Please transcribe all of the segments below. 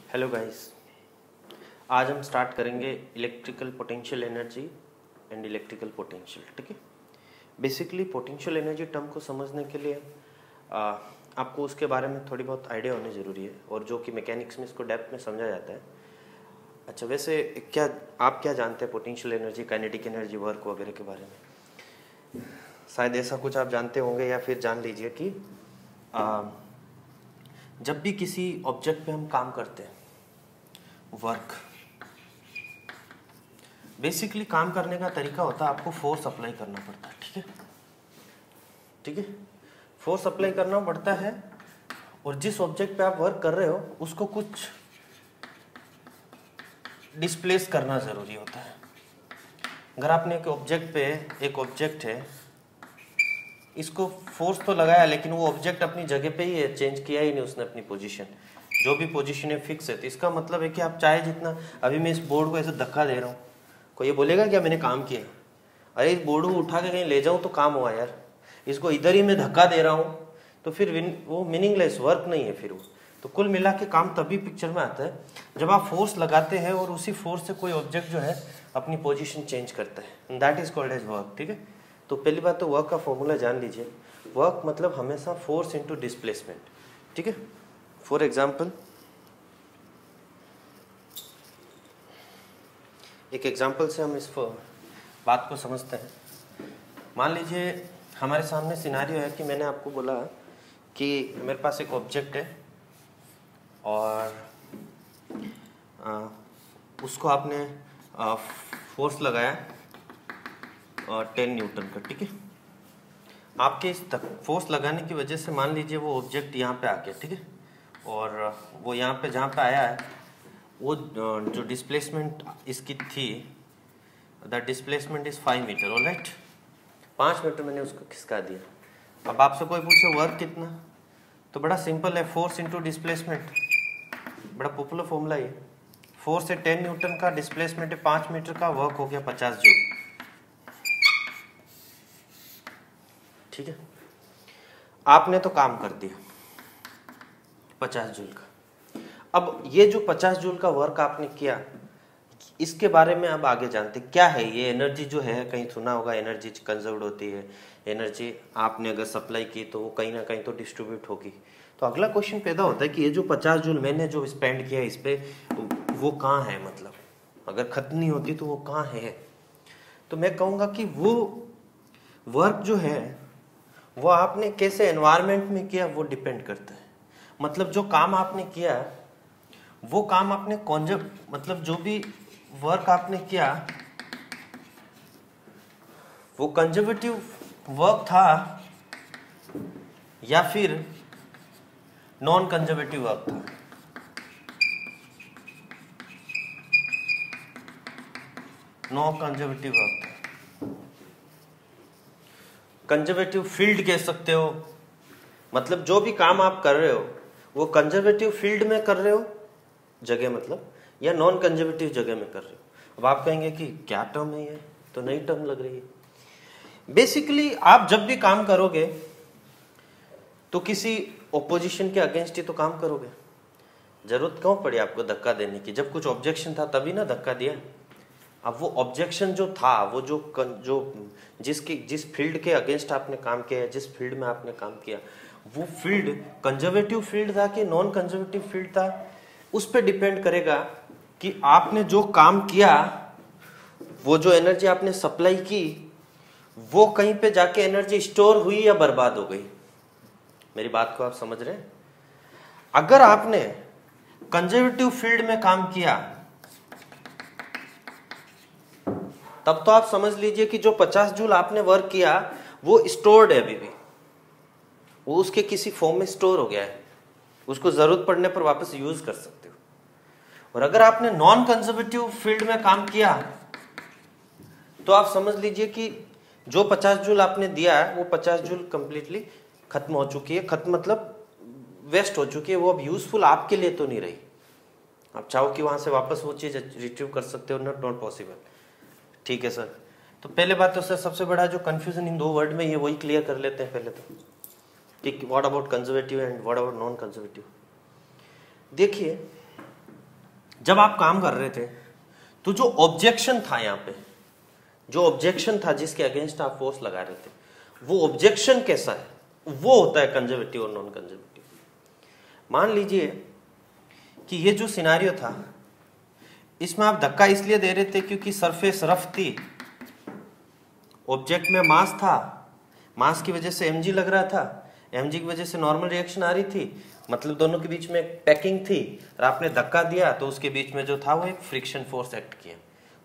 Hello guys, आज हम start करेंगे electrical potential energy and electrical potential. ठीक है, बेसिकली पोटेंशियल एनर्जी टर्म को समझने के लिए आपको उसके बारे में थोड़ी बहुत आइडिया होनी ज़रूरी है, और जो कि मैकेनिक्स में इसको डेप्थ में समझा जाता है। अच्छा, वैसे आप क्या जानते हैं potential energy, kinetic energy, work वगैरह के बारे में? शायद ऐसा कुछ आप जानते होंगे, या फिर जान लीजिए कि जब भी किसी ऑब्जेक्ट पे हम काम करते हैं, वर्क, बेसिकली काम करने का तरीका होता है आपको फोर्स अप्लाई करना पड़ता है। ठीक है, ठीक है, फोर्स अप्लाई करना पड़ता है, और जिस ऑब्जेक्ट पे आप वर्क कर रहे हो उसको कुछ डिस्प्लेस करना जरूरी होता है। अगर आपने एक ऑब्जेक्ट है, इसको फोर्स तो लगाया, लेकिन वो ऑब्जेक्ट अपनी जगह पे ही है, चेंज किया ही नहीं उसने अपनी पोजीशन, जो भी पोजीशन है फिक्स है। तो इसका मतलब है कि आप चाहे जितना, अभी मैं इस बोर्ड को ऐसे धक्का दे रहा हूँ, कोई ये बोलेगा क्या मैंने काम किया? अरे इस बोर्ड को उठा के कहीं ले जाऊँ तो काम हुआ यार, इसको इधर ही मैं धक्का दे रहा हूँ, तो फिर वो मीनिंगलेस वर्क नहीं है फिर वो। तो कुल मिला के काम तभी पिक्चर में आता है जब आप फोर्स लगाते हैं और उसी फोर्स से कोई ऑब्जेक्ट जो है अपनी पोजीशन चेंज करता है, that is called as work. ठीक है, तो पहली बात तो वर्क का फॉर्मूला जान लीजिए। वर्क मतलब हमेशा फोर्स इनटू डिस्प्लेसमेंट। ठीक है, फॉर एग्जांपल, एक एग्जांपल से हम इस बात को समझते हैं। मान लीजिए हमारे सामने सिनारियो है कि मैंने आपको बोला कि मेरे पास एक ऑब्जेक्ट है और उसको आपने फोर्स लगाया 10 न्यूटन का। ठीक है, आपके इस फोर्स लगाने की वजह से मान लीजिए वो ऑब्जेक्ट यहाँ पे आ गया। ठीक है, और वो यहाँ पे जहाँ पे आया है, वो जो डिस्प्लेसमेंट इसकी थी, the displacement is 5 metre. Alright, 5 metre मैंने उसको खिसका दिया। अब आपसे कोई पूछे वर्क कितना, तो बड़ा सिंपल है, फोर्स इंटू डिस्प्लेसमेंट, बड़ा पॉपुलर फॉर्मूला है। फोर्स है 10 न्यूटन का, डिस्प्लेसमेंट है 5 मीटर का, वर्क हो गया 50 जूल। ठीक है, आपने तो काम कर दिया 50 जूल का। अब ये जो 50 जूल का वर्क आपने किया, इसके बारे में अब आगे जानते क्या है ये एनर्जी। जो है कहीं सुना होगा एनर्जी कंजर्व्ड होती है, एनर्जी आपने अगर सप्लाई की तो वो कहीं ना कहीं तो डिस्ट्रीब्यूट होगी। तो अगला क्वेश्चन पैदा होता है कि ये जो 50 जूल मैंने जो स्पेंड किया इस पे, वो कहाँ है, मतलब अगर खत्म नहीं होती तो वो कहाँ है। तो मैं कहूँगा कि वो वर्क जो है वो आपने कैसे एनवायरनमेंट में किया वो डिपेंड करता है। मतलब जो काम आपने किया वो काम आपने मतलब जो भी वर्क आपने किया वो कंजर्वेटिव वर्क था या फिर नॉन कंजर्वेटिव वर्क था। नॉन कंजर्वेटिव वर्क था। कंजर्वेटिव फील्ड कह सकते हो, मतलब जो भी काम आप कर रहे हो वो कंजर्वेटिव फील्ड में कर रहे हो जगह, मतलब, या नॉन कंजर्वेटिव जगह में कर रहे हो। अब आप कहेंगे कि क्या टर्म है ये, तो नई टर्म लग रही है। बेसिकली आप जब भी काम करोगे तो किसी ओपोजिशन के अगेंस्ट ही तो काम करोगे। जरूरत क्यों पड़ी आपको धक्का देने की? जब कुछ ऑब्जेक्शन था तभी ना धक्का दिया। अब वो ऑब्जेक्शन जो था, वो जो जिस फील्ड के अगेंस्ट आपने काम किया है, जिस फील्ड में आपने काम किया, वो फील्ड कंजर्वेटिव फील्ड था कि नॉन कंजर्वेटिव फील्ड था, उस पर डिपेंड करेगा कि आपने जो काम किया, वो जो एनर्जी आपने सप्लाई की, वो कहीं पे जाके एनर्जी स्टोर हुई या बर्बाद हो गई। मेरी बात को आप समझ रहे हैं? अगर आपने कंजर्वेटिव फील्ड में काम किया तब तो आप समझ लीजिए कि जो 50 जूल आपने वर्क किया वो स्टोर्ड है, अभी भी वो उसके किसी फॉर्म में स्टोर हो गया है, उसको जरूरत पड़ने पर वापस यूज कर सकते हो। और अगर आपने नॉन कंजर्वेटिव फील्ड में काम किया तो आप समझ लीजिए कि जो 50 जूल आपने दिया है वो 50 जूल कंप्लीटली खत्म हो चुकी है। खत्म मतलब वेस्ट हो चुकी है, वो अब यूजफुल आपके लिए तो नहीं रही। आप चाहो कि वहां से वापस वो चीज रिट्रीव कर सकते हो, नॉट पॉसिबल। ठीक है सर, तो पहले बात तो सर सबसे बड़ा जो कंफ्यूजन इन दो वर्ड में ये वही क्लियर कर लेते हैं पहले तो, ठीक, what about conservative and what about non conservative. देखिए जब आप काम कर रहे थे तो जो ऑब्जेक्शन था यहाँ पे, जो ऑब्जेक्शन था जिसके अगेंस्ट आप फोर्स लगा रहे थे, वो ऑब्जेक्शन कैसा है, वो होता है कंजर्वेटिव और नॉन कंजर्वेटिव। मान लीजिए कि ये जो सिनारियो था इसमें आप धक्का इसलिए दे रहे थे क्योंकि सरफेस रफ थी, ऑब्जेक्ट में मास था, मास की वजह से mg लग रहा था, mg की वजह से नॉर्मल रिएक्शन आ रही थी, मतलब दोनों के बीच में एक पैकिंग थी, और आपने धक्का दिया तो उसके बीच में जो था वो एक फ्रिक्शन फोर्स एक्ट किया,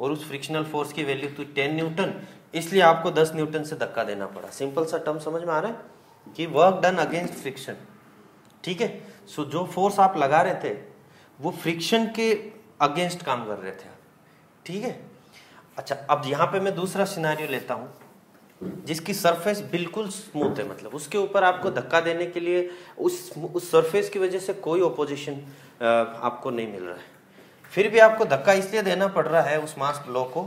और उस फ्रिक्शनल फोर्स की वैल्यू थी 10 न्यूटन, इसलिए आपको 10 न्यूटन से धक्का देना पड़ा। सिंपल सा टर्म समझ में आ रहा है कि वर्क डन अगेंस्ट फ्रिक्शन, ठीक है। सो जो फोर्स आप लगा रहे थे वो फ्रिक्शन के अगेंस्ट काम कर रहे थे, ठीक है। अच्छा, अब यहाँ पे मैं दूसरा सिनारियो लेता हूँ जिसकी सरफेस बिल्कुल स्मूथ है, मतलब उसके ऊपर आपको धक्का देने के लिए उस सरफेस की वजह से कोई ओपोजिशन आपको नहीं मिल रहा है, फिर भी आपको धक्का इसलिए देना पड़ रहा है उस मास ब्लॉक को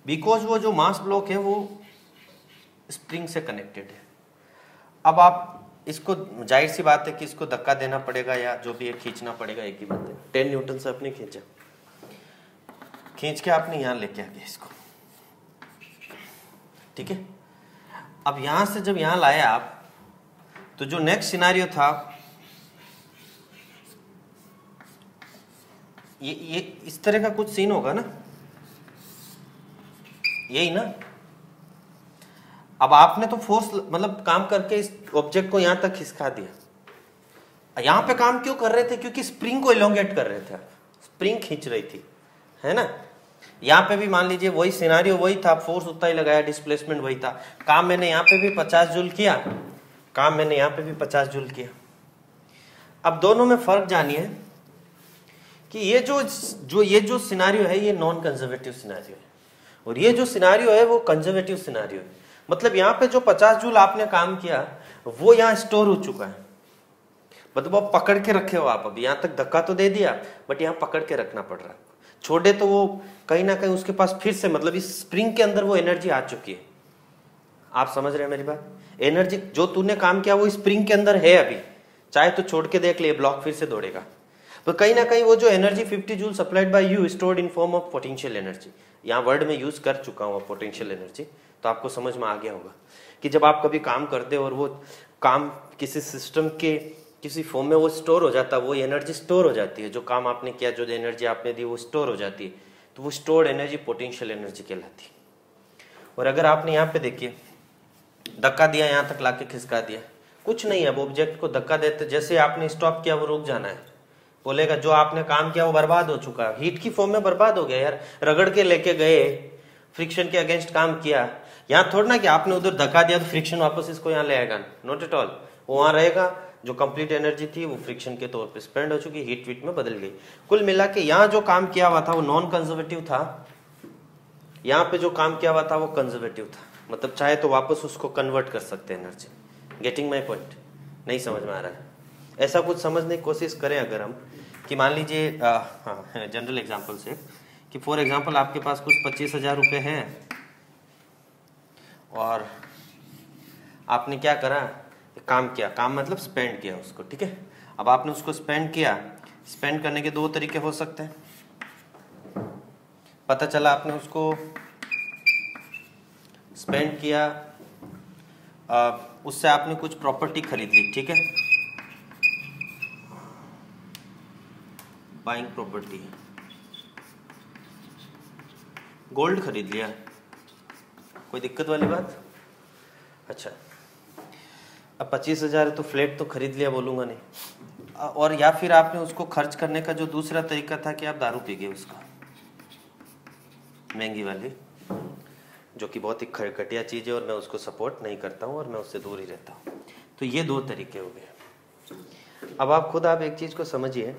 बिकॉज वो जो मास ब्लॉक है वो स्प्रिंग से कनेक्टेड है। अब आप इसको, जाहिर सी बात है कि इसको धक्का देना पड़ेगा या जो भी है खींचना पड़ेगा, एक ही बात है। 10 न्यूटन से आपने खींचा, खींच के आपने यहां लेके आ गया इसको, ठीक है। अब यहां से जब यहां लाया आप, तो जो नेक्स्ट सिनारियो था ये इस तरह का कुछ सीन होगा ना, यही ना। अब आपने तो फोर्स मतलब काम करके इस ऑब्जेक्ट को यहां तक खिसका दिया, यहां पे काम क्यों कर रहे थे, क्योंकि स्प्रिंग को इलोंगेट कर रहे थे, स्प्रिंग खींच रही थी, है ना। यहाँ पे भी मान लीजिए वही सिनारियो वही था, फोर्स उतना ही लगाया, डिस्प्लेसमेंट वही था, काम मैंने यहाँ पे भी 50 जूल किया, काम मैंने यहाँ पे भी 50 जूल किया। अब दोनों में फर्क जानिए कि ये जो सिनारियो है ये नॉन कंजर्वेटिव सिनारियो है, और ये जो सिनारियो है वो कंजर्वेटिव सिनारियो है। मतलब यहाँ पे जो 50 जूल आपने काम किया वो यहाँ स्टोर हो चुका है, मतलब आप पकड़ के रखे हो, आप अभी यहाँ तक धक्का तो दे दिया बट यहाँ पकड़ के रखना पड़ रहा है, छोड़े तो वो कहीं ना कहीं उसके पास फिर से, मतलब इस स्प्रिंग के अंदर वो एनर्जी आ चुकी है। आप समझ रहे हैं मेरी बात, एनर्जी जो तूने काम किया वो स्प्रिंग के अंदर है, अभी चाहे तो छोड़ के देख ले, ब्लॉक फिर से दौड़ेगा, तो कहीं ना कहीं वो जो energy 50 joule supplied by you stored in form of potential energy, यहाँ वर्ड में यूज कर चुका हूँ पोटेंशियल एनर्जी, तो आपको समझ में आ गया होगा कि जब आप कभी काम करते हो और वो काम किसी सिस्टम के किसी फॉर्म में वो स्टोर हो जाता है, वो एनर्जी स्टोर हो जाती है, जो काम आपने किया, जो एनर्जी आपने दी वो स्टोर हो जाती है, तो वो स्टोर्ड एनर्जी पोटेंशियल एनर्जी कहलाती है। और अगर आपने यहाँ पे देखिए धक्का दिया, यहाँ तक लाके खिसका दिया, कुछ नहीं है, अब ऑब्जेक्ट को धक्का देते जैसे आपने स्टॉप किया वो रुक जाना है, बोलेगा जो आपने काम किया वो बर्बाद हो चुका है, हीट की फॉर्म में बर्बाद हो गया यार, रगड़ के लेके गए, फ्रिक्शन के अगेंस्ट काम किया, यहाँ थोड़ा ना कि आपने उधर धक्का दिया तो फ्रिक्शन वापस इसको यहाँ ले आएगा, नॉट एट ऑल, वो वहां रहेगा, जो कंप्लीट एनर्जी थी वो फ्रिक्शन के तौर पे स्पेंड हो चुकी, हीट वीट में बदल गई। कुल मिला के यहाँ जो काम किया हुआ था वो नॉन कंजर्वेटिव था, यहाँ पे जो काम किया हुआ था वो कंजर्वेटिव था, मतलब चाहे तो वापस उसको कन्वर्ट कर सकते हैं एनर्जी। Getting my point? नहीं समझ में आ रहा है? ऐसा कुछ समझने की कोशिश करें अगर हम, कि मान लीजिए जनरल एग्जाम्पल से, कि फॉर एग्जाम्पल आपके पास कुछ 25,000 रुपये हैं और आपने क्या करा, काम किया, काम मतलब स्पेंड किया उसको, ठीक है। अब आपने उसको स्पेंड किया, स्पेंड करने के दो तरीके हो सकते हैं, पता चला आपने उसको स्पेंड किया, उससे आपने कुछ प्रॉपर्टी खरीद ली, ठीक है, बाइंग प्रॉपर्टी, गोल्ड खरीद लिया, कोई दिक्कत वाली बात? अच्छा, अब 25,000 है तो फ्लैट तो खरीद लिया बोलूंगा नहीं, और या फिर आपने उसको खर्च करने का जो दूसरा तरीका था कि आप दारू पी गए उसका, महंगी वाली, जो कि बहुत ही घटिया चीज़ है और मैं उसको सपोर्ट नहीं करता हूँ और मैं उससे दूर ही रहता हूँ। तो ये दो तरीके हो गए। अब आप खुद आप एक चीज़ को समझिए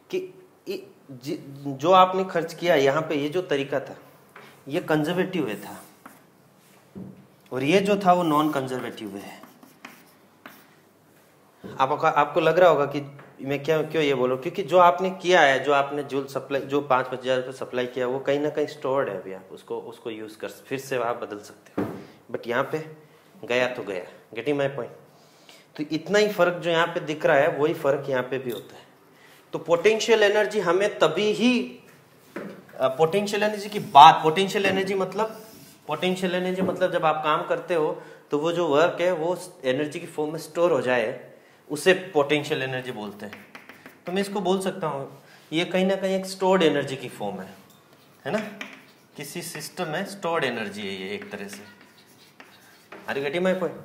कि जो आपने खर्च किया यहाँ पे, ये जो तरीका था ये कंजर्वेटिव वे था और ये जो था वो नॉन कंजर्वेटिव वे है। आपको लग रहा होगा कि मैं क्यों ये बोलूं, क्योंकि जो आपने किया है, जो आपने जूल सप्लाई, जो 5,000 रुपये सप्लाई किया, वो कहीं ना कहीं स्टोर्ड है, अभी आप उसको यूज कर फिर से आप बदल सकते हो, बट यहाँ पे गया तो गया। Getting my point? तो इतना ही फर्क जो यहाँ पे दिख रहा है वही फर्क यहाँ पे भी होता है, तो पोटेंशियल एनर्जी हमें तभी ही, पोटेंशियल एनर्जी की बात, पोटेंशियल एनर्जी मतलब जब आप काम करते हो तो वो जो वर्क है वो एनर्जी की फॉर्म में स्टोर हो जाए, उसे पोटेंशियल एनर्जी बोलते हैं। तो मैं इसको बोल सकता हूँ ये कहीं ना कहीं एक स्टोर्ड एनर्जी की फॉर्म है ना, किसी सिस्टम में स्टोर्ड एनर्जी है ये एक तरह से। Are you getting my point?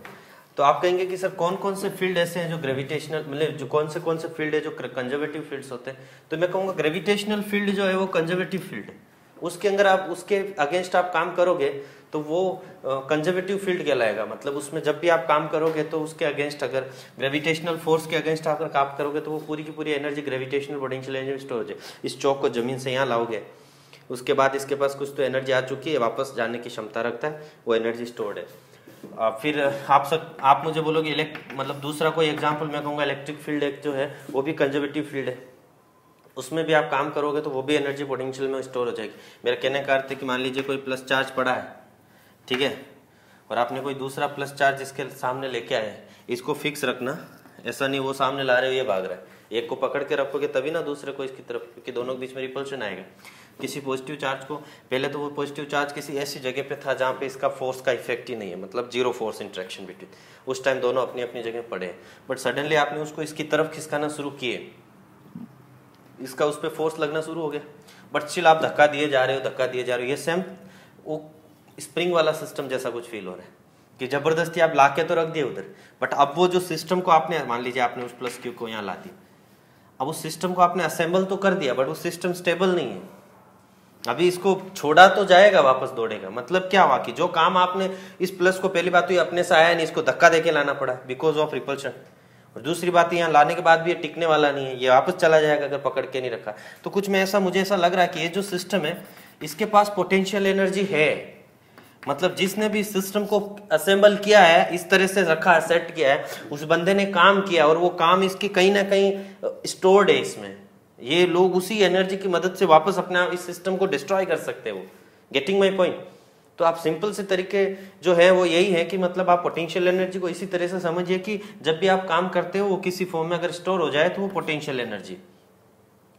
तो आप कहेंगे कि सर कौन कौन से फील्ड ऐसे हैं जो ग्रेविटेशनल, मतलब जो कौन से फील्ड है जो कंजर्वेटिव फील्ड्स होते हैं? तो मैं कहूँगा ग्रेविटेशनल फील्ड जो है वो कंजर्वेटिव फील्ड है। उसके अंदर आप उसके अगेंस्ट आप काम करोगे तो वो कंजर्वेटिव फील्ड कहलाएगा। मतलब उसमें जब भी आप काम करोगे तो उसके अगेंस्ट, अगर ग्रेविटेशनल फोर्स के अगेंस्ट आप काम करोगे तो वो पूरी की पूरी energy gravitational potential energy store हो जाए। इस चौक को जमीन से यहाँ लाओगे, उसके बाद इसके पास कुछ तो एनर्जी आ चुकी है, वापस जाने की क्षमता रखता है, वो एनर्जी स्टोर्ड है। फिर आप मुझे बोलोगे मतलब दूसरा कोई एग्जांपल मैं कहूँगा इलेक्ट्रिक फील्ड एक जो है वो भी कंजर्वेटिव फील्ड है। उसमें भी आप काम करोगे तो वो भी एनर्जी पोटेंशियल में स्टोर हो जाएगी। मेरा कहने का अर्थ है कि मान लीजिए कोई प्लस चार्ज पड़ा है, ठीक है, और आपने कोई दूसरा प्लस चार्ज इसके सामने लेके आए, इसको फिक्स रखना, ऐसा नहीं वो सामने ला रहे हो ये भाग रहा है। एक को पकड़ के रखोगे तभी ना दूसरे को इसकी तरफ, क्योंकि दोनों के बीच में रिपल्शन आएगा। किसी पॉजिटिव चार्ज को, पहले तो वो पॉजिटिव चार्ज किसी ऐसी जगह पे था जहाँ पे इसका फोर्स का इफेक्ट ही नहीं है, मतलब जीरो फोर्स इंटरेक्शन बिटवीन, उस टाइम दोनों अपनी अपनी जगह पड़े हैं। बट सडनली आपने उसको इसकी तरफ खिसकाना शुरू किए, इसका उस पर फोर्स लगना शुरू हो गया, बट स्टिल आप धक्का दिए जा रहे हो। ये सेम वो स्प्रिंग वाला सिस्टम जैसा कुछ फील हो रहा है कि जबरदस्ती आप ला के तो रख दिए उधर, बट अब वो जो सिस्टम को आपने, मान लीजिए आपने उस प्लस क्यू को यहाँ ला दी, अब उस सिस्टम को आपने असेंबल तो कर दिया, बट वो सिस्टम स्टेबल नहीं है। अभी इसको छोड़ा तो जाएगा, वापस दौड़ेगा। मतलब क्या हुआ कि जो काम आपने इस प्लस को, पहली बात तो ये अपने से आया नहीं, इसको धक्का देके लाना पड़ा बिकॉज ऑफ रिपल्शन, और दूसरी बात यहाँ लाने के बाद भी ये टिकने वाला नहीं है, ये वापस चला जाएगा अगर पकड़ के नहीं रखा। तो कुछ मुझे ऐसा लग रहा है कि ये जो सिस्टम है इसके पास पोटेंशियल एनर्जी है। मतलब जिसने भी सिस्टम को असेंबल किया है, इस तरह से रखा है, सेट किया है, उस बंदे ने काम किया और वो काम इसकी कहीं ना कहीं स्टोर्ड है इसमें। ये लोग उसी एनर्जी की मदद से वापस अपना इस सिस्टम को डिस्ट्रॉय कर सकते हैं। वो गेटिंग माय पॉइंट? तो आप सिंपल से तरीके जो है वो यही है कि मतलब आप पोटेंशियल एनर्जी को इसी तरह से समझिए कि जब भी आप काम करते हो वो किसी फॉर्म में अगर स्टोर हो जाए तो वो potential energy.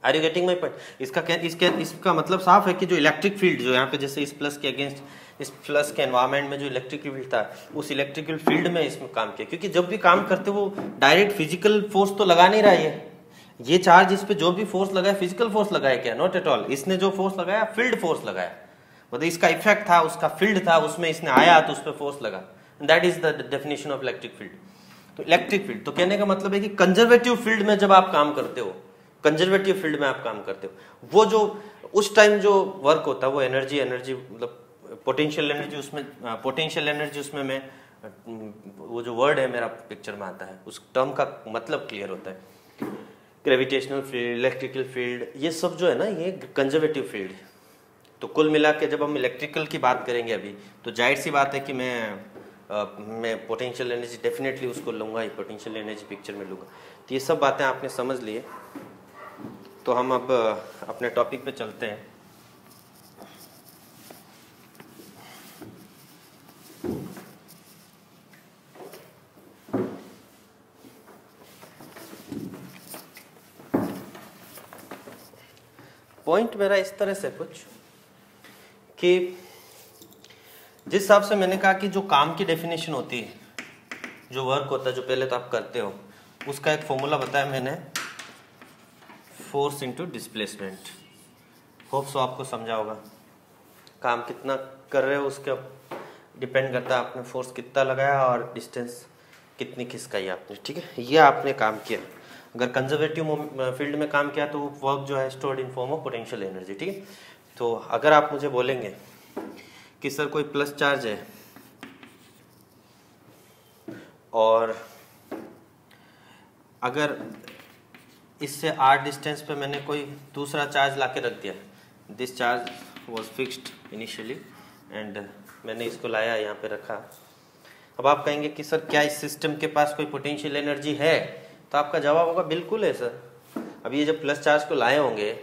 Are you getting my point? इसका मतलब साफ है कि जो इलेक्ट्रिक फील्ड जो यहाँ पे जैसे इस प्लस के अगेंस्ट, इस प्लस के एनवायरमेंट में जो इलेक्ट्रिकल फील्ड था, उस इलेक्ट्रिकल फील्ड में इसमें काम किया। क्योंकि जब भी काम करते वो डायरेक्ट फिजिकल फोर्स तो लगा नहीं रहा है, ये चार्ज इस पे जो भी फोर्स लगाया फिजिकल फोर्स लगाया क्या? Not at all. इसने जो फोर्स लगाया फील्ड फोर्स लगाया, मतलब इसका इफेक्ट था, उसका फील्ड था, उसमें इसने आया तो उस पर फोर्स लगा। That is the definition of electric field. तो इलेक्ट्रिक फील्ड तो कहने का मतलब है कि कंजर्वेटिव फील्ड में जब आप काम करते हो, कंजर्वेटिव फील्ड में आप काम करते हो, वो जो उस टाइम जो वर्क होता है वो एनर्जी मतलब पोटेंशियल एनर्जी उसमें मैं वो जो वर्ड है मेरा पिक्चर में आता है, उस टर्म का मतलब क्लियर होता है। ग्रेविटेशनल फील्ड, इलेक्ट्रिकल फील्ड, ये सब जो है ना ये कंजर्वेटिव फील्ड है। तो कुल मिला के जब हम इलेक्ट्रिकल की बात करेंगे अभी, तो जाहिर सी बात है कि मैं पोटेंशियल एनर्जी डेफिनेटली उसको लूंगा ही, पोटेंशियल एनर्जी पिक्चर में लूंगा। तो ये सब बातें आपने समझ लिए, तो हम अब अपने टॉपिक पे चलते हैं। पॉइंट मेरा इस तरह से कुछ कि जिस हिसाब से मैंने कहा कि जो काम की डेफिनेशन होती है, जो वर्क होता है, जो पहले तो आप करते हो, उसका एक फॉर्मूला बताया मैंने, force into displacement. Hope so आपको समझा होगा। काम कितना कर रहे हो उसके डिपेंड करता है आपने फोर्स कितना लगाया और डिस्टेंस कितनी खिसकाई आपने, ठीक है। ये आपने काम किया। अगर कंजर्वेटिव फील्ड में काम किया तो वर्क जो है stored in form of potential energy, ठीक है। तो अगर आप मुझे बोलेंगे कि सर कोई प्लस चार्ज है और अगर इससे r डिस्टेंस पे मैंने कोई दूसरा चार्ज लाके रख दिया, this charge was fixed initially and मैंने इसको लाया यहाँ पे रखा। अब आप कहेंगे कि सर क्या इस सिस्टम के पास कोई पोटेंशियल एनर्जी है? तो आपका जवाब होगा बिल्कुल है सर। अब ये जब प्लस चार्ज को लाए होंगे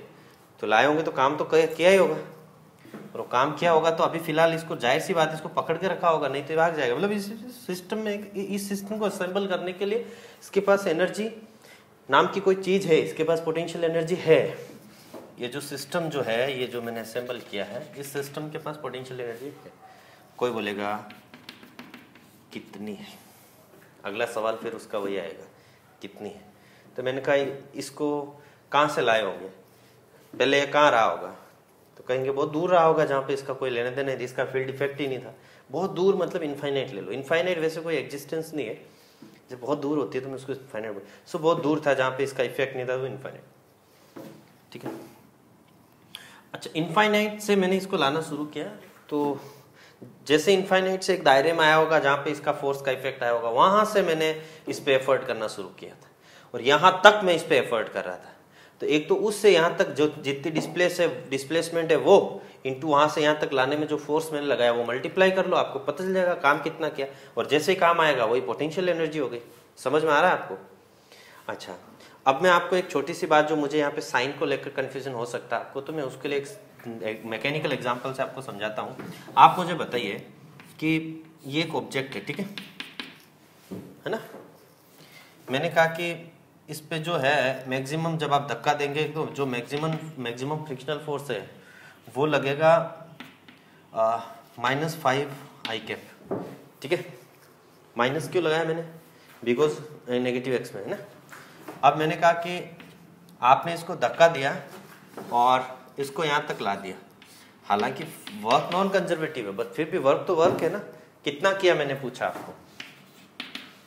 तो काम तो किया ही होगा, और वो काम किया होगा तो अभी फिलहाल इसको जाहिर सी बात इसको पकड़ के रखा होगा, नहीं तो भाग जाएगा। मतलब इस सिस्टम में, इस सिस्टम को असेंबल करने के लिए इसके पास एनर्जी नाम की कोई चीज है, इसके पास पोटेंशियल एनर्जी है। ये जो सिस्टम जो है, ये जो मैंने असेंबल किया है, इस सिस्टम के पास पोटेंशियल एनर्जी है। कोई बोलेगा कितनी है, अगला सवाल फिर उसका वही आएगा, कितनी है। तो मैंने कहा इसको कहाँ से लाए होंगे, पहले ये कहाँ रहा होगा, तो कहेंगे बहुत दूर रहा होगा जहाँ पे इसका कोई लेने देने, इसका फील्ड इफेक्ट ही नहीं था। बहुत दूर मतलब इनफाइनाइट ले लो, इनफाइनाइट वैसे कोई एग्जिस्टेंस नहीं है, जब बहुत दूर होती है तो मैं उसको इनफाइनाइट सो बहुत दूर था जहाँ पे इसका इफेक्ट नहीं था, वो इनफाइनाइट। ठीक है, अच्छा इनफाइनाइट से मैंने इसको लाना शुरू किया, तो जैसे इनफाइनाइट से एक दायरे में आया होगा जहाँ पे इसका फोर्स का इफेक्ट आया होगा, वहां से मैंने इस पे एफर्ट करना शुरू किया था, और यहाँ तक मैं इस पे एफर्ट कर रहा था। तो एक तो उससे यहाँ तक जो जितनी डिस्प्लेसमेंट है वो इंटू वहां से यहाँ तक लाने में जो फोर्स मैंने लगाया वो मल्टीप्लाई कर लो, आपको पता चल जाएगा काम कितना किया, और जैसे ही काम आएगा वही पोटेंशियल एनर्जी हो गई। समझ में आ रहा है आपको? अच्छा, अब मैं आपको एक छोटी सी बात, जो मुझे यहाँ पे साइन को लेकर कंफ्यूजन हो सकता है आपको, तो मैं उसके लिए एक मैकेनिकल एग्जांपल से आपको समझाता हूँ। आप मुझे बताइए कि ये एक ऑब्जेक्ट है, ठीक है ना। मैंने कहा कि इस पे जो है मैक्सिमम जब आप धक्का देंगे तो जो मैक्सिमम फ्रिक्शनल फोर्स है वो लगेगा -5 I कैप। ठीक है, माइनस क्यों लगाया मैंने, बिकॉज नेगेटिव एक्स में है ना। अब मैंने कहा कि आपने इसको धक्का दिया और इसको यहाँ तक ला दिया, हालांकि वर्क नॉन कंजर्वेटिव है, बट फिर भी वर्क तो वर्क है ना। कितना किया मैंने पूछा आपको,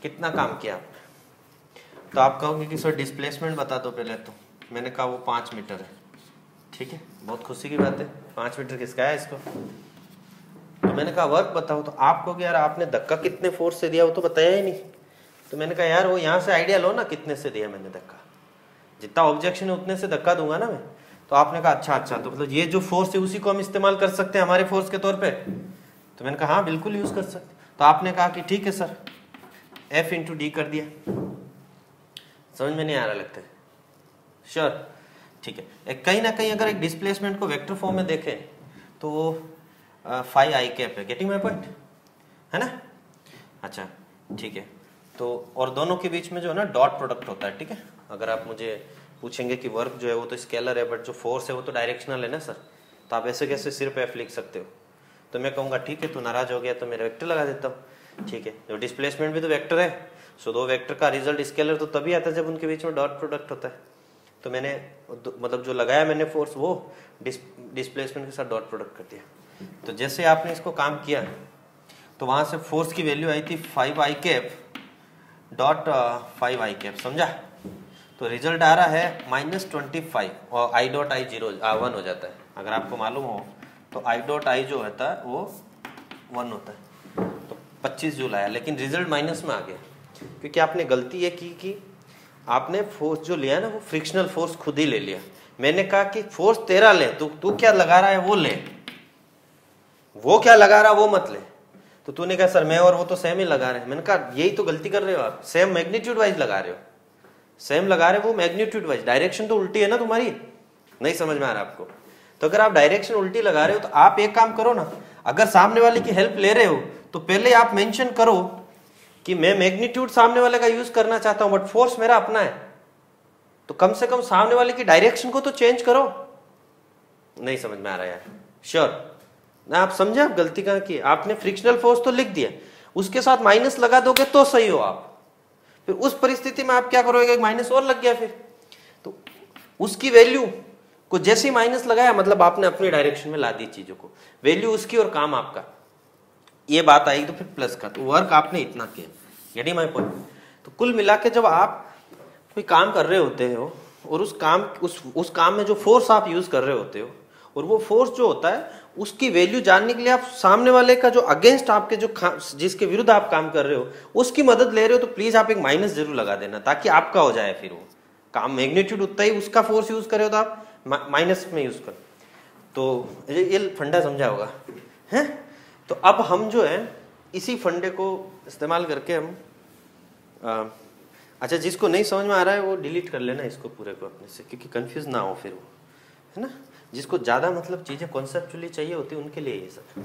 कितना काम किया आपने, तो आप कहोगे कि सर डिस्प्लेसमेंट बता दो पहले। तो मैंने कहा वो 5 मीटर है। ठीक है, बहुत खुशी की बात है, 5 मीटर किसका है इसको। तो मैंने कहा वर्क बताओ, तो आप कहोगे यार आपने धक्का कितने फोर्स से दिया वो तो बताया ही नहीं। तो मैंने कहा यार वो यहाँ से आइडिया लो ना, कितने से दिया मैंने धक्का, जितना ऑब्जेक्शन है उतने से धक्का दूंगा ना मैं। तो आपने कहा अच्छा, तो मतलब ये जो फोर्स है उसी को हम इस्तेमाल कर सकते हैं हमारे फोर्स के तौर पे। तो मैंने कहा हाँ बिल्कुल यूज कर सकते। तो आपने कहा कि ठीक है सर, F × D कर दिया। समझ में नहीं आ रहा लगता है? श्योर, ठीक है। कहीं ना कहीं अगर एक डिस्प्लेसमेंट को वेक्टर फॉर्म में देखें तो वो 5 I कैप है। गेटिंग माय पॉइंट, है ना। अच्छा ठीक है, तो और दोनों के बीच में जो है ना डॉट प्रोडक्ट होता है। ठीक है, अगर आप मुझे पूछेंगे कि वर्क जो है वो तो स्केलर है, बट जो फोर्स है वो तो डायरेक्शनल है ना सर, तो आप ऐसे कैसे सिर्फ F लिख सकते हो। तो मैं कहूँगा ठीक है, तो नाराज हो गया तो मेरा वेक्टर लगा देता हूँ। ठीक है, जो डिस्प्लेसमेंट भी तो वेक्टर है, सो दो वेक्टर का रिजल्ट स्केलर तो तभी आता है जब उनके बीच में डॉट प्रोडक्ट होता है। तो मैंने मतलब जो लगाया मैंने फोर्स वो डिस्प्लेसमेंट के साथ डॉट प्रोडक्ट कर दिया। तो जैसे आपने इसको काम किया तो वहां से फोर्स की वैल्यू आई थी 5 I cap dot 5 I cap, समझा। तो रिजल्ट आ रहा है -25 और I डॉट I 1 हो जाता है। अगर आपको मालूम हो तो I डॉट I जो होता है वो 1 होता है। तो 25 जूल आया, लेकिन रिजल्ट माइनस में आ गया क्योंकि आपने गलती ये की कि आपने फोर्स जो लिया ना वो फ्रिक्शनल फोर्स खुद ही ले लिया। मैंने कहा कि फोर्स तेरा ले, तू क्या लगा रहा है वो ले, वो क्या लगा रहा वो मत ले। तो तूने कहा सर मैं और वो तो सेम ही लगा रहे हैं। मैंने कहा यही तो गलती कर रहे हो आप, सेम मैग्नीट्यूड वाइज लगा रहे हो, सेम लगा रहे हो वो मैग्नीट्यूड वाइज, डायरेक्शन तो उल्टी है ना तुम्हारी। नहीं समझ में आ रहा आपको? तो अगर आप डायरेक्शन उल्टी लगा रहे हो तो आप एक काम करो ना, अगर सामने वाले की हेल्प ले रहे हो तो पहले आप मेंशन करो कि मैं मैग्नीट्यूड सामने वाले का यूज करना चाहता हूं बट फोर्स मेरा अपना है। तो कम से कम सामने वाले की डायरेक्शन को तो चेंज करो। नहीं समझ में आ रहा यार? श्योर ना, आप समझे आप गलती कहां की? आपने फ्रिक्शनल फोर्स तो लिख दिया, उसके साथ माइनस लगा दोगे तो सही हो आप। फिर उस परिस्थिति में आप क्या करोगे, एक माइनस और लग गया, फिर तो उसकी वैल्यू को जैसे ही माइनस लगाया मतलब आपने अपनी डायरेक्शन में ला दी चीजों को, वैल्यू उसकी और काम आपका, ये बात आएगी। तो फिर प्लस का, तो वर्क आपने इतना किया। Getting my point? तो कुल मिला के जब आप कोई काम कर रहे होते हो और उस काम में जो फोर्स आप यूज कर रहे होते हो और वो फोर्स जो होता है उसकी वैल्यू जानने के लिए आप सामने वाले का जो अगेंस्ट आपके जो जिसके विरुद्ध आप काम कर रहे हो उसकी मदद ले रहे हो, तो प्लीज आप एक माइनस जरूर लगा देना ताकि आपका हो जाए। फिर वो काम मैग्नीट्यूड उतना ही उसका फोर्स यूज करे हो तो आप माइनस में यूज करो। तो ये फंडा समझा होगा है। तो अब हम जो है इसी फंडे को इस्तेमाल करके हम अच्छा, जिसको नहीं समझ में आ रहा है वो डिलीट कर लेना इसको पूरे को अपने से, क्योंकि कंफ्यूज ना हो फिर वो, है ना। जिसको ज्यादा मतलब चीजें कॉन्सेप्चुअली चाहिए होती है उनके लिए ये सब,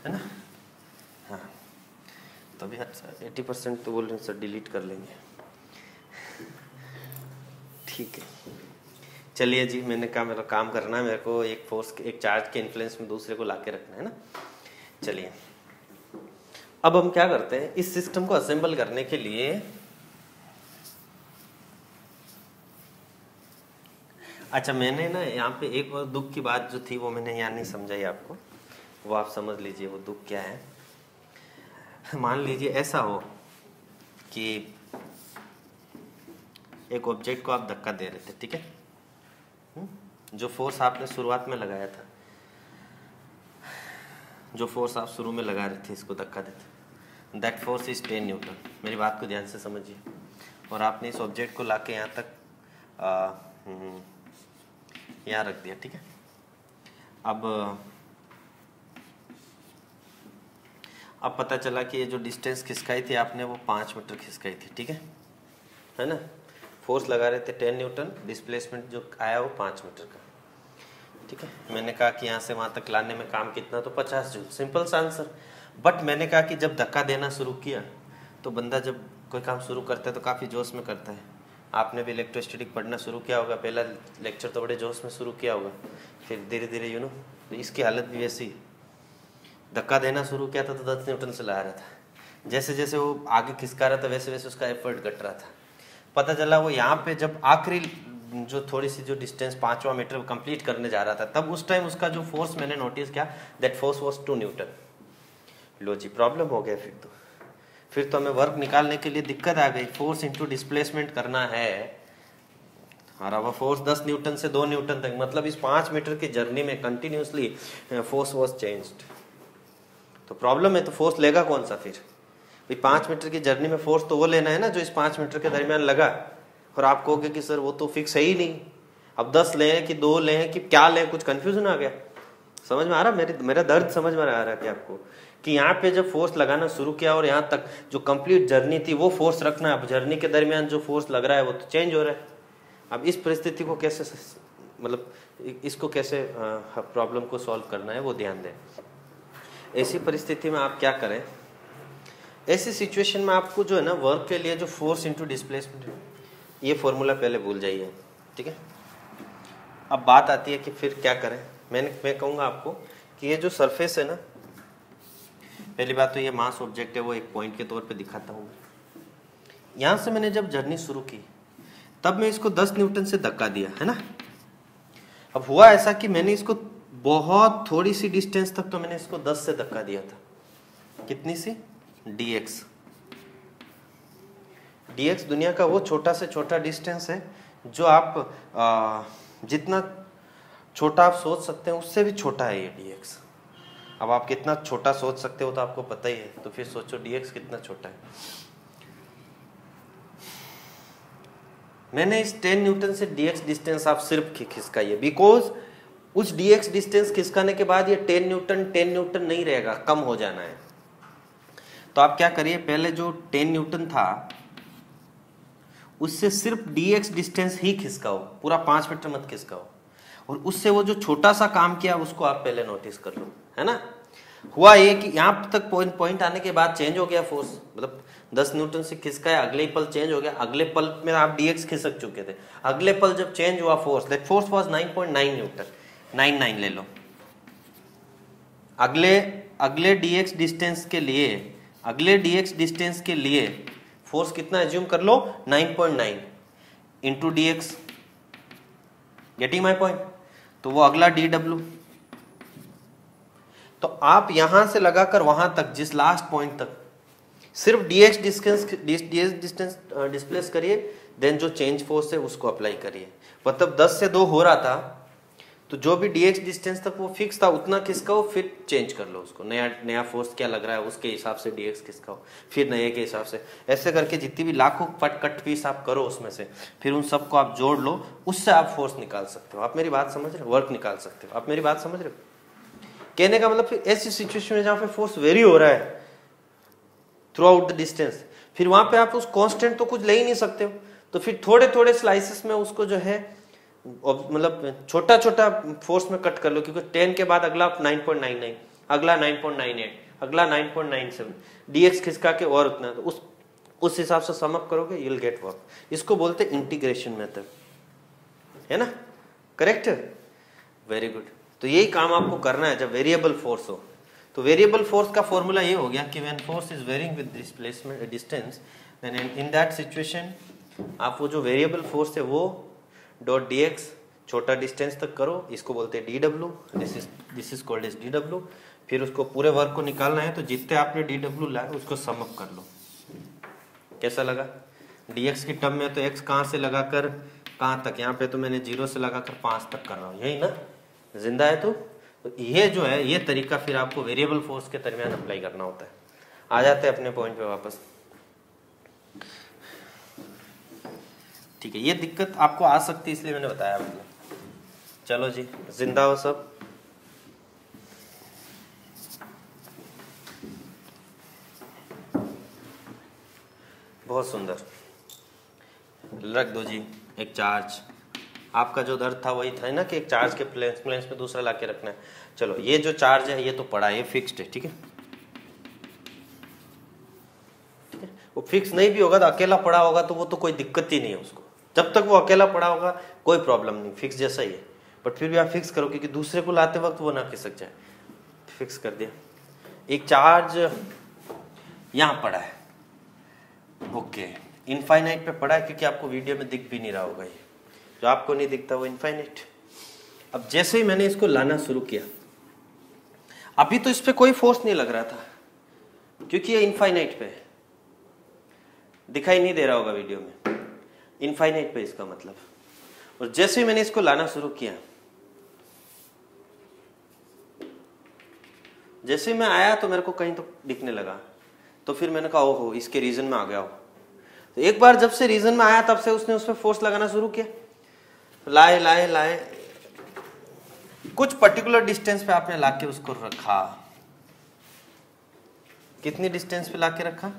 है ना। हाँ, तो अभी अच्छा 80% तो बोल रहे हैं सर डिलीट कर लेंगे। ठीक है, चलिए जी, मैंने कहा मेरा काम करना है, मेरे को एक फोर्स एक चार्ज के इन्फ्लुएंस में दूसरे को लाके रखना है ना। चलिए अब हम क्या करते हैं, इस सिस्टम को असेंबल करने के लिए अच्छा मैंने ना यहाँ पे एक और दुख की बात जो थी वो मैंने यहाँ नहीं समझाई आपको, वो आप समझ लीजिए वो दुख क्या है। मान लीजिए ऐसा हो कि एक ऑब्जेक्ट को आप धक्का दे रहे थे, ठीक है, जो फोर्स आपने शुरुआत में लगाया था, जो फोर्स आप शुरू में लगा रहे थे इसको धक्का देते, दैट फोर्स इज 10 न्यूटन। मेरी बात को ध्यान से समझिए। और आपने इस ऑब्जेक्ट को लाके यहाँ तक यहाँ रख दिया, ठीक है। अब पता चला कि ये जो डिस्टेंस खिसकाई थी आपने वो 5 मीटर खिसकाई थी, ठीक है ना। फोर्स लगा रहे थे 10 न्यूटन, डिस्प्लेसमेंट जो आया वो 5 मीटर का, ठीक है। मैंने कहा कि यहाँ से वहाँ तक लाने में काम कितना, तो 50 जूल, सिंपल सा आंसर। बट मैंने कहा कि जब धक्का देना शुरू किया तो बंदा जब कोई काम शुरू करता है तो काफ़ी जोश में करता है। आपने भी इलेक्ट्रोस्टैटिक पढ़ना शुरू किया होगा, पहला लेक्चर तो बड़े जोश में शुरू किया होगा, फिर धीरे धीरे तो इसकी हालत भी वैसी। धक्का देना शुरू किया था तो 10 न्यूटन से ला रहा था, जैसे जैसे वो आगे खिसका रहा था वैसे वैसे उसका एफर्ट घट रहा था। पता चला वो यहाँ पे जब आखिरी जो थोड़ी सी जो डिस्टेंस 5वां मीटर कंप्लीट करने जा रहा था, तब उस टाइम उसका जो फोर्स मैंने नोटिस किया, दैट फोर्स वाज 2 न्यूटन। लो जी, प्रॉब्लम हो गया। फिर तो हमें वर्क निकालने के लिए दिक्कत आ गई, फोर्स इंटू डिस्प्लेसमेंट करना है। और अब फोर्स 10 न्यूटन से 2 न्यूटन तक, मतलब इस 5 मीटर की जर्नी में कंटिन्यूसली फोर्स वाज चेंज्ड। तो प्रॉब्लम है, तो फोर्स लेगा कौन सा फिर? 5 मीटर की जर्नी में फोर्स तो वो लेना है ना जो इस 5 मीटर के दरमियान लगा। और आप कहोगे कि सर वो तो फिक्स है ही नहीं, अब 10 लें कि 2 लें कि क्या लें, कुछ कंफ्यूजन आ गया। समझ में आ रहा मेरा दर्द समझ में आ रहा है कि आपको, कि यहाँ पे जब फोर्स लगाना शुरू किया और यहाँ तक जो कंप्लीट जर्नी थी वो फोर्स रखना है। अब जर्नी के दरमियान जो फोर्स लग रहा है वो तो चेंज हो रहा है। अब इस परिस्थिति को कैसे, मतलब इसको कैसे प्रॉब्लम को सॉल्व करना है वो ध्यान दें। ऐसी परिस्थिति में आप क्या करें, ऐसी सिचुएशन में आपको जो है ना वर्क के लिए जो फोर्स इंटू डिस्प्लेसमेंट है, ये फॉर्मूला पहले भूल जाइए, ठीक है। अब बात आती है कि फिर क्या करें। मैं कहूँगा आपको कि ये जो सरफेस है ना, पहली बात तो ये मास ऑब्जेक्ट है, वो एक पॉइंट के तौर पे दिखाता हूँ। यहाँ से मैंने जब जर्नी शुरू की तब मैं इसको 10 न्यूटन से धक्का दिया, है ना। अब हुआ ऐसा कि मैंने इसको बहुत थोड़ी सी डिस्टेंस तक तो मैंने इसको 10 से धक्का दिया था। कितनी सी? dx। dx दुनिया का वो छोटा से छोटा डिस्टेंस है जो आप जितना छोटा आप सोच सकते हैं उससे भी छोटा है ये dx। अब आप कितना छोटा सोच सकते हो तो आपको पता ही है, तो फिर सोचो dx कितना छोटा है। मैंने इस 10 न्यूटन से dx डिस्टेंस आप सिर्फ खिसकाइए, बिकॉज उस dx डिस्टेंस खिसकाने के बाद ये 10 न्यूटन नहीं रहेगा, कम हो जाना है। तो आप क्या करिए, पहले जो 10 न्यूटन था उससे सिर्फ dx डिस्टेंस ही खिसकाओ, पूरा 5 मीटर मत खिसकाओ। और उससे वो जो छोटा सा काम किया उसको आप पहले नोटिस कर लो, है ना। हुआ ये कि यहाँ तक पॉइंट आने के बाद चेंज हो गया फोर्स, मतलब 10 न्यूटन से खिसकाया, अगले पल चेंज हो गया। अगले पल में आप dx खिसक चुके थे, अगले पल जब चेंज हुआ force, that force was 9.9 Newton, 99 ले लो। अगले dx डिस्टेंस के लिए फोर्स कितना एज्यूम कर लो, 9.9 into dx। Getting my point? तो वो अगला dw। तो आप यहां से लगाकर वहां तक, जिस लास्ट पॉइंट तक सिर्फ dx डिस्टेंस डिस्प्लेस करिए, देन जो चेंज फोर्स है उसको अप्लाई करिए। मतलब 10 से 2 हो रहा था तो जो भी dx डिस्टेंस तक वो फिक्स था उतना खिसकाओ, फिर चेंज कर लो उसको, नया फोर्स क्या लग रहा है उसके हिसाब से dx खिसकाओ, फिर नए के हिसाब से, ऐसे करके जितनी भी लाखों कट पीस आप करो उसमें से फिर उन सबको आप जोड़ लो, उससे आप फोर्स निकाल सकते हो। आप मेरी बात समझ रहे हो? वर्क निकाल सकते हो। आप मेरी बात समझ रहे हो? कहने का मतलब फिर ऐसी सिचुएशन में जहां पे फोर्स वेरी हो रहा है थ्रू आउट द डिस्टेंस, फिर वहां पे आप उस कांस्टेंट तो कुछ ले ही नहीं सकते हो, तो फिर थोड़े थोड़े स्लाइसेस में उसको जो है मतलब छोटा छोटा फोर्स में कट कर लो, क्योंकि 10 के बाद अगला 9.99, अगला 9.98, अगला 9.97, dx खिसका के और उतना, तो उस हिसाब से सम अप करोगे, यू विल गेट वर्क। इसको बोलते हैं इंटीग्रेशन मेथड। है ना, करेक्ट, वेरी गुड। तो यही काम आपको करना है जब वेरिएबल फोर्स हो। तो वेरिएबल फोर्स का फॉर्मूला ये हो गया कि when force is varying with displacement distance, then in that situation आप वो जो वेरिएबल फोर्स है वो डॉट dx छोटा डिस्टेंस तक करो, इसको बोलते हैं dw, this is called as dw। फिर उसको पूरे वर्क को निकालना है, तो जितने आपने dw लाए उसको सम अप कर लो। कैसा लगा? dx की टर्म में तो x कहाँ से लगाकर कहाँ तक, यहाँ पे तो मैंने 0 से लगाकर 5 तक कर रहा हूँ, यही ना, जिंदा है। तो ये जो है ये तरीका फिर आपको वेरिएबल फोर्स के दरमियान अप्लाई करना होता है। आ जाते हैं अपने पॉइंट पे वापस। ठीक है, ये दिक्कत आपको आ सकती है इसलिए मैंने बताया आपको। चलो जी, जिंदा हो सब। बहुत सुंदर, रख दो जी एक चार्ज। आपका जो दर्द था वही था ना कि एक चार्ज के प्लेन्स में दूसरा लाके रखना है। चलो ये जो चार्ज है ये तो पड़ा है, ये फिक्स्ड है, ठीक है, ठीक है। वो फिक्स नहीं भी होगा तो अकेला पड़ा होगा तो वो तो कोई दिक्कत ही नहीं है उसको, जब तक वो अकेला पड़ा होगा कोई प्रॉब्लम नहीं, फिक्स जैसा ही है। बट फिर भी आप फिक्स करो क्योंकि दूसरे को लाते वक्त वो ना खिसक जाए। फिक्स कर दिया। एक चार्ज यहाँ पड़ा है, ओके, इनफाइनाइट पे पड़ा है क्योंकि आपको वीडियो में दिख भी नहीं रहा होगा, ये जो आपको नहीं दिखता वो इनफाइनाइट। अब जैसे ही मैंने इसको लाना शुरू किया, अभी तो इस पे कोई फोर्स नहीं लग रहा था क्योंकि ये इनफाइनाइट पे है, दिखाई नहीं दे रहा होगा वीडियो में, इनफाइनाइट पे इसका मतलब। और जैसे ही मैंने इसको लाना शुरू किया, जैसे मैं आया तो मेरे को कहीं तो दिखने लगा, तो फिर मैंने कहा ओहो इसके रीजन में आ गया हो। तो एक बार जब से रीजन में आया तब से उसने उस पर फोर्स लगाना शुरू किया, लाए लाए लाए, कुछ पर्टिकुलर डिस्टेंस पे आपने लाके उसको रखा। कितनी डिस्टेंस पे लाके रखा?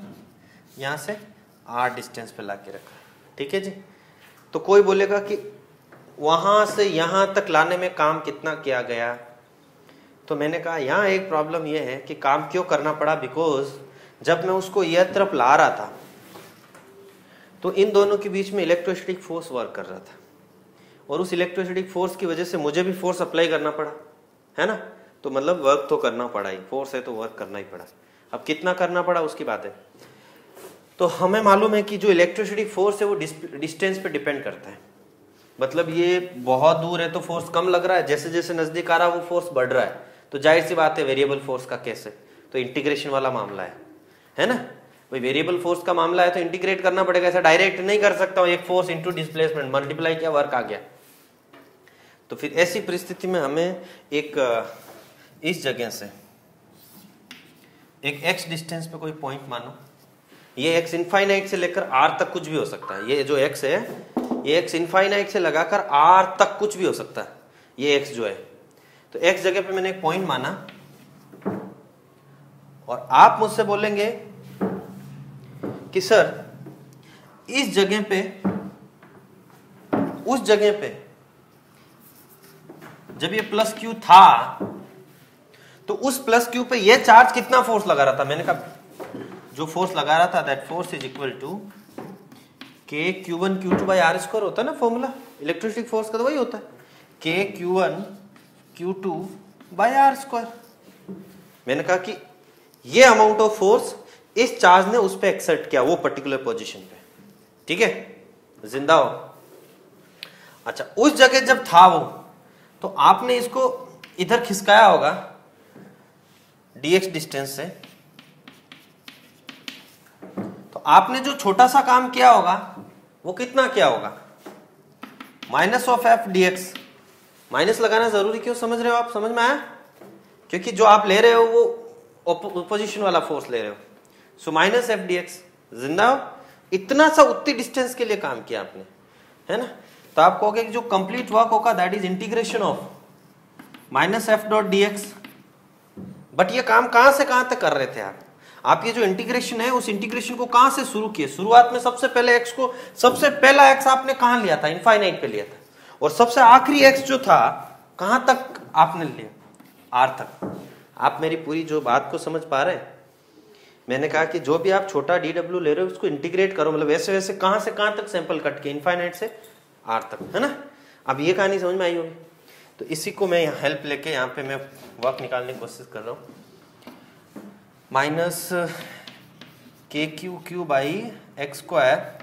यहां से 8 डिस्टेंस पे लाके रखा, ठीक है जी। तो कोई बोलेगा कि वहां से यहां तक लाने में काम कितना किया गया, तो मैंने कहा यहां एक प्रॉब्लम यह है कि काम क्यों करना पड़ा, बिकॉज जब मैं उसको यह तरफ ला रहा था तो इन दोनों के बीच में इलेक्ट्रोस्टैटिक फोर्स वर्क कर रहा था, और उस इलेक्ट्रोस्टैटिक फोर्स की वजह से मुझे भी फोर्स अप्लाई करना पड़ा, है ना। तो मतलब वर्क तो करना पड़ा ही, फोर्स है तो वर्क करना ही पड़ा। अब कितना करना पड़ा उसकी बात है। तो हमें मालूम है कि जो इलेक्ट्रोस्टैटिक फोर्स है वो डिस्टेंस पे डिपेंड करता है। मतलब ये बहुत दूर है तो फोर्स कम लग रहा है, जैसे जैसे नजदीक आ रहा है वो फोर्स बढ़ रहा है। तो जाहिर सी बात है वेरिएबल फोर्स का केस है तो इंटीग्रेशन वाला मामला है ना। भाई वेरिएबल फोर्स का मामला है तो इंटीग्रेट करना पड़ेगा, ऐसा डायरेक्ट नहीं कर सकता हूं, एक फोर्स इंटू डिस्प्लेसमेंट मल्टीप्लाई किया वर्क आ गया। तो फिर ऐसी परिस्थिति में हमें एक इस जगह से एक x डिस्टेंस पे कोई पॉइंट मानो, ये x इनफाइनाइट से लेकर r तक कुछ भी हो सकता है। ये जो x है ये x इनफाइनाइट से लगाकर r तक कुछ भी हो सकता है, ये x जो है। तो x जगह पे मैंने एक पॉइंट माना और आप मुझसे बोलेंगे कि सर इस जगह पे उस जगह पे जब ये प्लस क्यू था तो उस प्लस क्यू पे ये चार्ज कितना फोर्स लगा रहा था। मैंने कहा जो फोर्स लगा रहा था that force is equal to के Q1 Q2 by are square होता है ना फॉर्मूला इलेक्ट्रोस्टैटिक फोर्स का, तो वही होता है के Q1 Q2 by are square. मैंने कहा कि ये अमाउंट ऑफ फोर्स इस चार्ज ने उस पर एक्सर्ट किया वो पर्टिकुलर पोजीशन पे, ठीक है, जिंदा हो। अच्छा उस जगह जब था वो तो आपने इसको इधर खिसकाया होगा dx डिस्टेंस से, तो आपने जो छोटा सा काम किया होगा वो कितना किया होगा, minus of F dx। Minus लगाना जरूरी क्यों समझ रहे हो आप, समझ में आया? क्योंकि जो आप ले रहे हो वो ऑपोजिशन वाला फोर्स ले रहे हो, सो माइनस एफ dx। जिंदा हो, इतना सा उतनी डिस्टेंस के लिए काम किया आपने, है ना। तो आप कहोगे कि जो कंप्लीट वर्क होगा that is integration of minus F dot dx। But ये काम कहां से कहां तक कर रहे थे आप ये जो इंटीग्रेशन है उस इंटीग्रेशन को कहां से शुरू किए। शुरुआत में सबसे पहले x को, सबसे पहला x आपने कहां लिया था, इनफाइनाइट पे लिया था, और सबसे आखिरी x जो था कहां तक आपने लिया, r तक। आप मेरी पूरी जो बात को समझ पा रहे हैं? मैंने कहा कि जो भी आप छोटा dw ले रहे हो उसको इंटीग्रेट करो, मतलब वैसे वैसे कहां से कहां तक सैंपल कट के, इनफाइनाइट से r तक, है ना। अब ये कहानी समझ में आई होगी। तो इसी को मैं यहाँ हेल्प लेके यहाँ पे मैं वर्क निकालने की कोशिश कर रहा हूँ। माइनस के Q Q by x square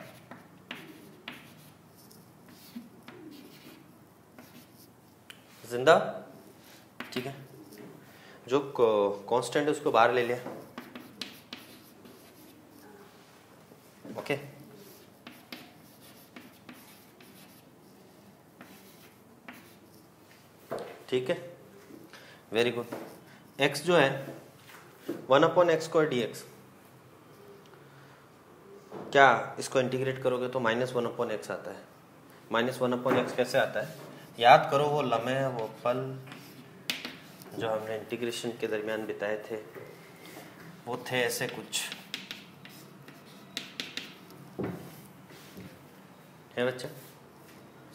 जिंदा, ठीक है। जो कांस्टेंट है उसको बाहर ले लिया, ओके। ठीक है, वेरी गुड। x जो है 1/x² dx, क्या इसको इंटीग्रेट करोगे तो -1/x आता है। -1/x कैसे आता है, याद करो वो लम्हे, वो पल जो हमने इंटीग्रेशन के दरमियान बिताए थे, वो थे ऐसे कुछ, है बच्चा,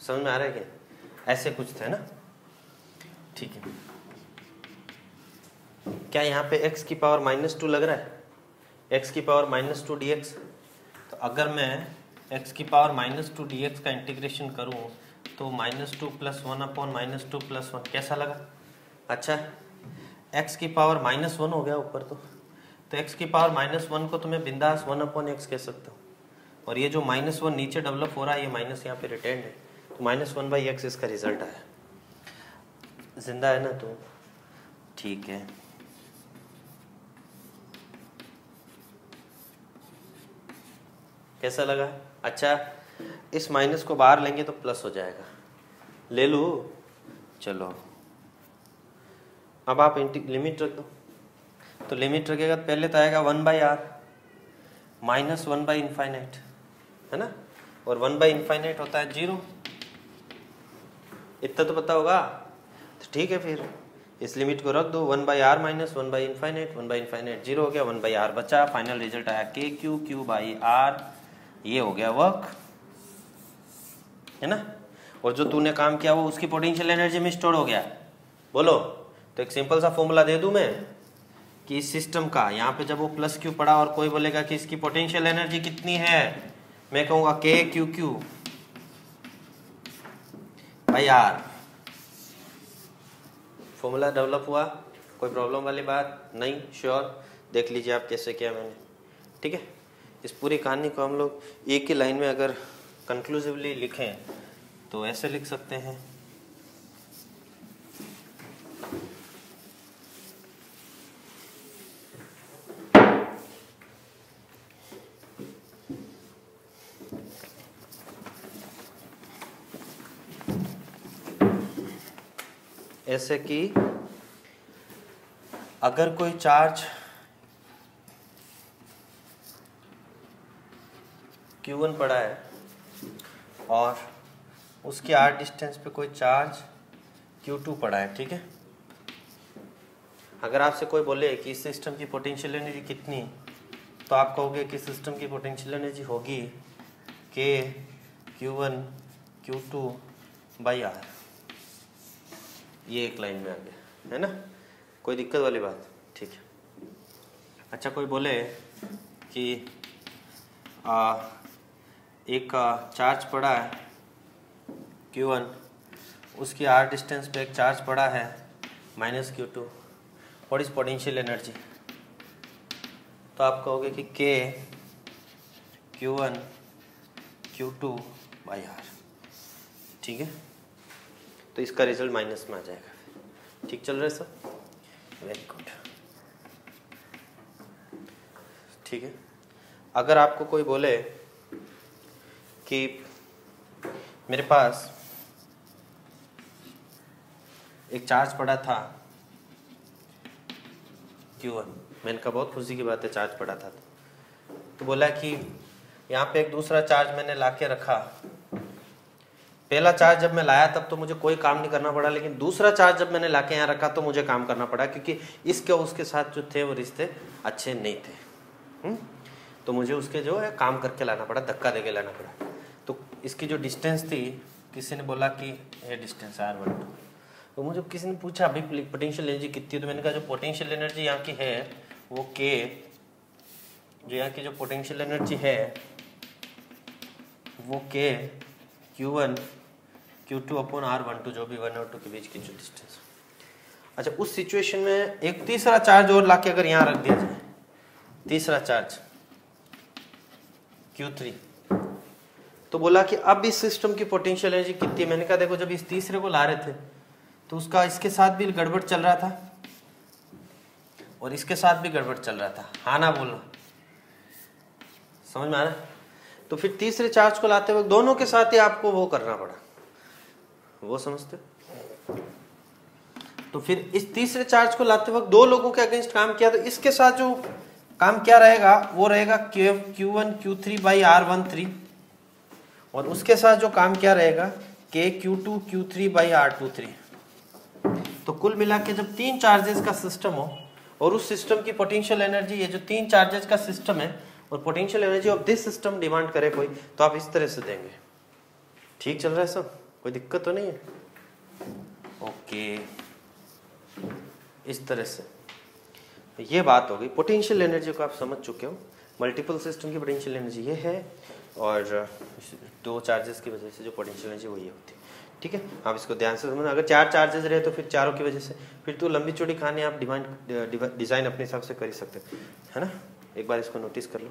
समझ में आ रहा है क्या? ऐसे कुछ थे ना, ठीक है। क्या यहाँ पे x की पावर -2 लग रहा है, x की पावर -2 dx। तो अगर मैं x की पावर -2 dx का इंटीग्रेशन करूँ तो -2 + 1/-2 + 1 कैसा लगा? अच्छा, x की पावर -1 हो गया ऊपर, तो x की पावर -1 को तो मैं बिंदास 1/x कह सकता हूँ। और ये जो -1 नीचे डेवलप हो रहा है, ये माइनस यहाँ पे रिटेंड है, तो -1/x इसका रिजल्ट आया। जिंदा है ना, तो ठीक है। कैसा लगा? अच्छा, इस माइनस को बाहर लेंगे तो प्लस हो जाएगा, ले लूँ, चलो। अब आप लिमिट रख दो, तो लिमिट रखेगा तो पहले तो आएगा 1/r -1/∞, है ना, और 1/∞ होता है 0, इतना तो पता होगा। तो ठीक है, फिर इस लिमिट को रख दो, 1/r - 1/∞, 1/∞ 0 हो गया, 1/r बचा। फाइनल रिजल्ट आया k Q Q by r, ये हो गया वर्क, है ना। और जो तूने काम किया वो उसकी पोटेंशियल एनर्जी में स्टोर हो गया, बोलो। तो एक सिंपल सा फॉर्मूला दे दूं मैं कि इस सिस्टम का, यहाँ पे जब वो प्लस क्यू पड़ा और कोई बोलेगा कि इसकी पोटेंशियल एनर्जी कितनी है, मैं कहूँगा के Q Q by R. Formula develop हुआ, कोई प्रॉब्लम वाली बात नहीं? श्योर, देख लीजिए आप कैसे किया मैंने, ठीक है। इस पूरी कहानी को हम लोग एक ही लाइन में अगर कंक्लूसिवली लिखें तो ऐसे लिख सकते हैं, ऐसे कि अगर कोई चार्ज Q1 पड़ा है और उसके r डिस्टेंस पे कोई चार्ज Q2 पड़ा है, ठीक है। अगर आपसे कोई बोले कि इस सिस्टम की पोटेंशियल एनर्जी कितनी, तो आप कहोगे कि सिस्टम की पोटेंशियल एनर्जी होगी K Q1 Q2 by R। ये एक लाइन में आ गया, है ना, कोई दिक्कत वाली बात? ठीक है। अच्छा, कोई बोले कि एक चार्ज पड़ा है Q1, उसकी r डिस्टेंस पे एक चार्ज पड़ा है -Q2, what is potential energy? तो आप कहोगे कि K Q1 Q2 by R, ठीक है। तो इसका रिजल्ट माइनस में आ जाएगा। ठीक चल रहा है सब? वेरी गुड, ठीक है। अगर आपको कोई बोले कि मेरे पास एक चार्ज पड़ा था Q1, मैंने कहा बहुत खुशी की बात है, चार्ज पड़ा था, तो बोला कि यहाँ पे एक दूसरा चार्ज मैंने लाके रखा। पहला चार्ज जब मैं लाया तब तो मुझे कोई काम नहीं करना पड़ा, लेकिन दूसरा चार्ज जब मैंने लाके यहाँ रखा तो मुझे काम करना पड़ा, क्योंकि इसके उसके साथ जो थे वो रिश्ते अच्छे नहीं थे। तो मुझे उसके जो है काम करके लाना पड़ा, धक्का देके लाना पड़ा। तो इसकी जो डिस्टेंस थी, किसी ने बोला कि ये डिस्टेंस R12, तो मुझे किसी ने पूछा अभी पोटेंशियल एनर्जी कितनी है, तो मैंने कहा जो पोटेंशियल एनर्जी यहाँ की है वो K, जो यहाँ की जो पोटेंशियल एनर्जी है वो K Q1 Q2/R12 जो भी 1 और 2 के बीच की जो डिस्टेंस। अच्छा, उस सिचुएशन में एक तीसरा चार्ज और लाके अगर यहाँ रख दिया जाए, तीसरा चार्ज Q3, तो बोला कि अब इस सिस्टम की पोटेंशियल एनर्जी कितनी है। मैंने कहा देखो जब इस तीसरे को ला रहे थे तो उसका इसके साथ भी गड़बड़ चल रहा था और इसके साथ भी गड़बड़ चल रहा था, हाँ ना बोलना, समझ में आ रहा है। तो फिर तीसरे चार्ज को लाते वक्त दोनों के साथ ही आपको वो करना पड़ा, वो समझते। तो फिर इस तीसरे चार्ज को लाते वक्त दो लोगों के अगेंस्ट काम किया, तो इसके साथ जो काम क्या रहेगा वो रहेगा Q1 Q3/R13 और उसके साथ जो काम क्या रहेगा Q2 Q3/R23। तो कुल मिला के जब तीन चार्जेस का सिस्टम हो और उस सिस्टम की पोटेंशियल एनर्जी, ये जो तीन चार्जेस का सिस्टम है और potential energy of this system demand करे कोई, तो आप इस तरह से देंगे। ठीक चल रहा है सब, कोई दिक्कत तो नहीं है? ओके, इस तरह से ये बात हो गई। पोटेंशियल एनर्जी को आप समझ चुके हो। मल्टीपल सिस्टम की पोटेंशियल एनर्जी ये है और दो चार्जेस की वजह से जो पोटेंशियल एनर्जी वो ये होती है। ठीक है, आप इसको ध्यान से समझना। अगर चार चार्जेस रहे तो फिर चारों की वजह से फिर तो लंबी चौड़ी कहानी आप डिजाइन अपने हिसाब से कर ही सकते हैं, है ना। एक बार इसको नोटिस कर लो।